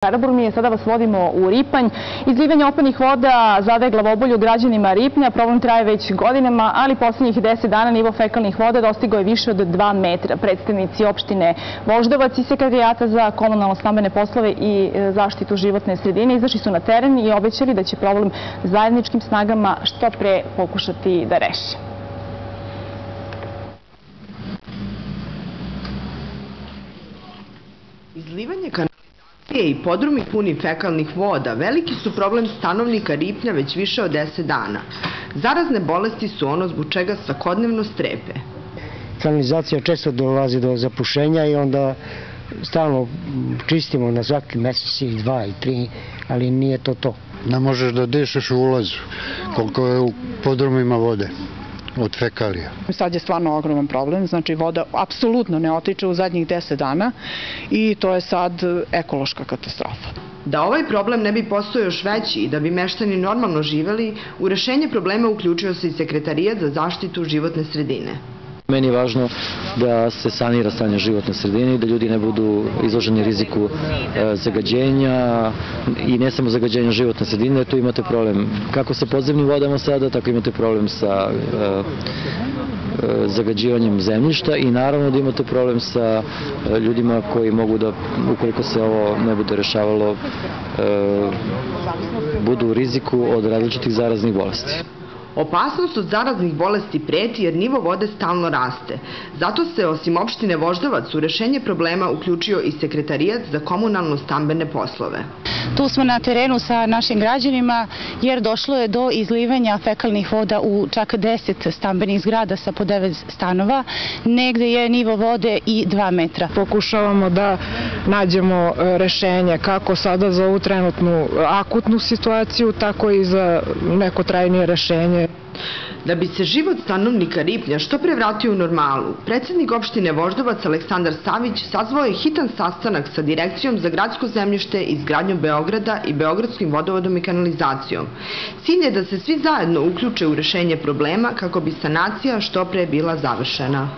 Karaburmi, sada vas vodimo u Ripanj. Izlivanje otpadnih voda zadaje glavobolju građanima Ripnja. Problem traje već godinama, ali poslednjih 10 dana nivo fekalnih voda dostigao je više od 2 metra. Predstavnici opštine Voždovac i Sekretarijata za komunalno-stambene poslove i zaštitu životne sredine izašli su na teren i obećali da će problem zajedničkim snagama što pre pokušati da reše. Izlivanje i podrumi puni fekalnih voda veliki su problem stanovnika Ripnja već više od 10 dana. Zarazne bolesti su ono zbog čega svakodnevno strepe. Kanalizacija često dolazi do zapušenja i onda stalno čistimo na svaki mesec i 2 i 3, ali nije to. Ne možeš da dišeš u ulazu, koliko je u podrumima vode od fekalija. Sad je stvarno ogroman problem, znači voda apsolutno ne otiče u zadnjih 10 dana i to je sad ekološka katastrofa. Da ovaj problem ne bi postao još veći i da bi meštani normalno živeli, u rešenje problema uključio se i Sekretarijat za zaštitu životne sredine. Meni je važno da se sanira stanje životne sredine i da ljudi ne budu izloženi riziku zagađenja i ne samo zagađenja životne sredine. Tu imate problem kako sa podzemnim vodama sada, tako imate problem sa zagađivanjem zemljišta i naravno da imate problem sa ljudima koji mogu da, ukoliko se ovo ne bude rešavalo, budu u riziku od različitih zaraznih bolesti. Opasnost od zaraznih bolesti preti jer nivo vode stalno raste. Zato se osim opštine Voždovac u rešenje problema uključio i Sekretarijat za komunalno-stambene poslove. Tu smo na terenu sa našim građanima jer došlo je do izlivanja fekalnih voda u čak 10 stambenih zgrada sa po 9 stanova. Negde je nivo vode i 2 metra. Pokušavamo da nađemo rešenje kako sada za ovu trenutnu akutnu situaciju, tako i za neko trajnije rešenje. Da bi se život stanovnika Ripnja što pre vratio u normalu, predsednik opštine Voždovac Aleksandar Savić sazvao je hitan sastanak sa Direkcijom za gradsko zemljište i izgradnju Beograda i Beogradskim vodovodom i kanalizacijom. Cilj je da se svi zajedno uključe u rešenje problema kako bi sanacija što pre bila završena.